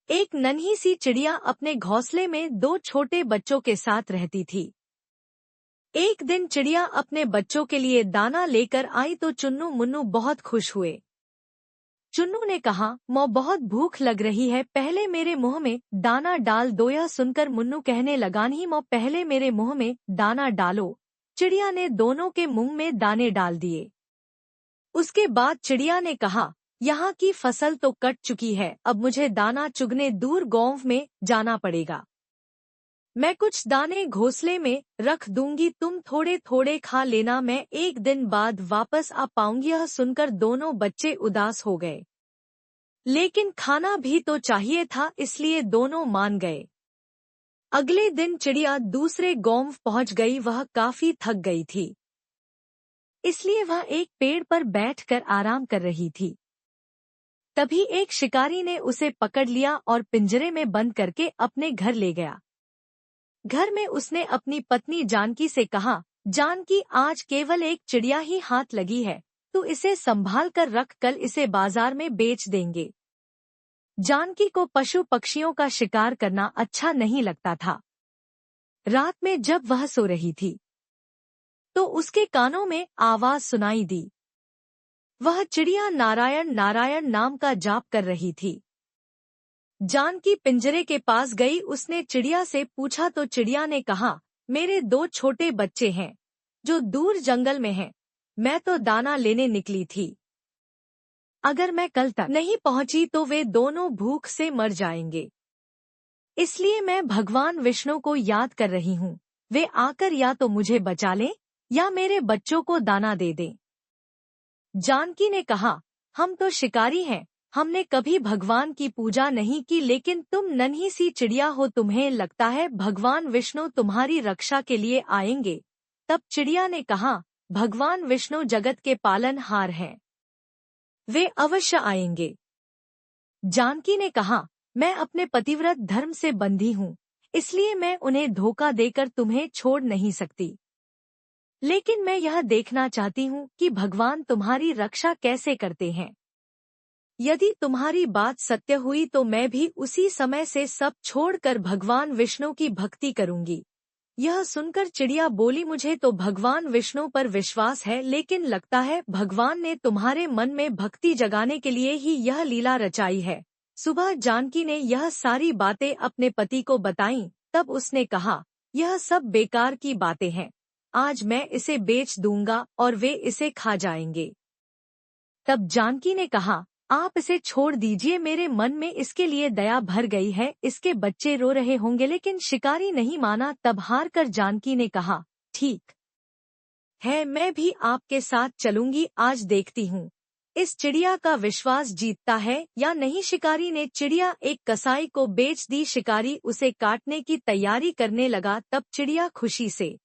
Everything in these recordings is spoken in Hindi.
एक नन्ही सी चिड़िया अपने घोंसले में दो छोटे बच्चों के साथ रहती थी। एक दिन चिड़िया अपने बच्चों के लिए दाना लेकर आई तो चुन्नू मुन्नू बहुत खुश हुए। चुन्नू ने कहा, मौ बहुत भूख लग रही है, पहले मेरे मुंह में दाना डाल दो। यह सुनकर मुन्नू कहने लगा, नहीं मौ, पहले मेरे मुंह में दाना डालो। चिड़िया ने दोनों के मुंह में दाने डाल दिए। उसके बाद चिड़िया ने कहा, यहाँ की फसल तो कट चुकी है, अब मुझे दाना चुगने दूर गांव में जाना पड़ेगा। मैं कुछ दाने घोंसले में रख दूंगी, तुम थोड़े थोड़े खा लेना, मैं एक दिन बाद वापस आ पाऊंगी। यह सुनकर दोनों बच्चे उदास हो गए, लेकिन खाना भी तो चाहिए था, इसलिए दोनों मान गए। अगले दिन चिड़िया दूसरे गांव पहुंच गई। वह काफी थक गई थी, इसलिए वह एक पेड़ पर बैठकर आराम कर रही थी। तभी एक शिकारी ने उसे पकड़ लिया और पिंजरे में बंद करके अपने घर ले गया। घर में उसने अपनी पत्नी जानकी से कहा, जानकी, आज केवल एक चिड़िया ही हाथ लगी है, तू इसे संभाल कर रख, कल इसे बाजार में बेच देंगे। जानकी को पशु पक्षियों का शिकार करना अच्छा नहीं लगता था। रात में जब वह सो रही थी तो उसके कानों में आवाज सुनाई दी। वह चिड़िया नारायण नारायण नाम का जाप कर रही थी। जानकी पिंजरे के पास गई, उसने चिड़िया से पूछा तो चिड़िया ने कहा, मेरे दो छोटे बच्चे हैं जो दूर जंगल में हैं, मैं तो दाना लेने निकली थी। अगर मैं कल तक नहीं पहुंची तो वे दोनों भूख से मर जाएंगे, इसलिए मैं भगवान विष्णु को याद कर रही हूँ। वे आकर या तो मुझे बचा लें या मेरे बच्चों को दाना दे दें। जानकी ने कहा, हम तो शिकारी हैं, हमने कभी भगवान की पूजा नहीं की, लेकिन तुम नन्ही सी चिड़िया हो, तुम्हें लगता है भगवान विष्णु तुम्हारी रक्षा के लिए आएंगे। तब चिड़िया ने कहा, भगवान विष्णु जगत के पालनहार हैं, वे अवश्य आएंगे। जानकी ने कहा, मैं अपने पतिव्रत धर्म से बंधी हूँ, इसलिए मैं उन्हें धोखा देकर तुम्हें छोड़ नहीं सकती, लेकिन मैं यह देखना चाहती हूँ कि भगवान तुम्हारी रक्षा कैसे करते हैं। यदि तुम्हारी बात सत्य हुई तो मैं भी उसी समय से सब छोड़कर भगवान विष्णु की भक्ति करूंगी। यह सुनकर चिड़िया बोली, मुझे तो भगवान विष्णु पर विश्वास है, लेकिन लगता है भगवान ने तुम्हारे मन में भक्ति जगाने के लिए ही यह लीला रचाई है। सुबह जानकी ने यह सारी बातें अपने पति को बताईं, तब उसने कहा, यह सब बेकार की बातें हैं, आज मैं इसे बेच दूंगा और वे इसे खा जाएंगे। तब जानकी ने कहा, आप इसे छोड़ दीजिए, मेरे मन में इसके लिए दया भर गई है, इसके बच्चे रो रहे होंगे। लेकिन शिकारी नहीं माना। तब हार कर जानकी ने कहा, ठीक है, मैं भी आपके साथ चलूंगी, आज देखती हूँ इस चिड़िया का विश्वास जीतता है या नहीं। शिकारी ने चिड़िया एक कसाई को बेच दी। शिकारी उसे काटने की तैयारी करने लगा, तब चिड़िया खुशी से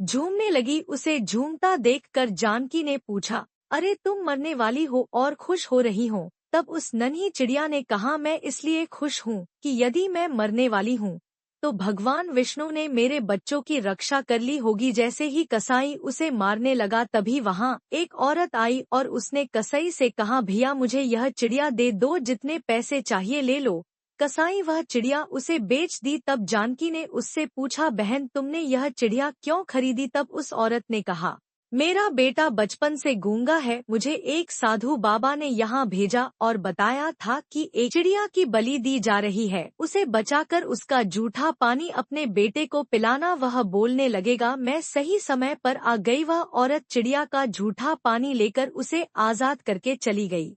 झूमने लगी। उसे झूमता देखकर जानकी ने पूछा, अरे तुम मरने वाली हो और खुश हो रही हो। तब उस नन्ही चिड़िया ने कहा, मैं इसलिए खुश हूँ कि यदि मैं मरने वाली हूँ तो भगवान विष्णु ने मेरे बच्चों की रक्षा कर ली होगी। जैसे ही कसाई उसे मारने लगा तभी वहाँ एक औरत आई और उसने कसाई से कहा, भैया मुझे यह चिड़िया दे दो, जितने पैसे चाहिए ले लो। कसाई वह चिड़िया उसे बेच दी। तब जानकी ने उससे पूछा, बहन तुमने यह चिड़िया क्यों खरीदी? तब उस औरत ने कहा, मेरा बेटा बचपन से गूंगा है, मुझे एक साधु बाबा ने यहाँ भेजा और बताया था कि एक चिड़िया की बलि दी जा रही है, उसे बचाकर उसका जूठा पानी अपने बेटे को पिलाना, वह बोलने लगेगा। मैं सही समय पर आ गई। वह औरत चिड़िया का जूठा पानी लेकर उसे आजाद करके चली गई।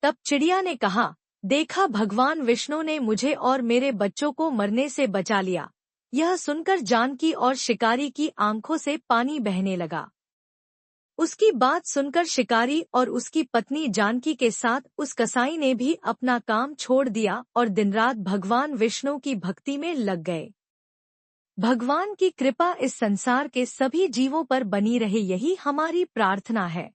तब चिड़िया ने कहा, देखा, भगवान विष्णु ने मुझे और मेरे बच्चों को मरने से बचा लिया। यह सुनकर जानकी और शिकारी की आंखों से पानी बहने लगा। उसकी बात सुनकर शिकारी और उसकी पत्नी जानकी के साथ उस कसाई ने भी अपना काम छोड़ दिया और दिनरात भगवान विष्णु की भक्ति में लग गए। भगवान की कृपा इस संसार के सभी जीवों पर बनी रहे, यही हमारी प्रार्थना है।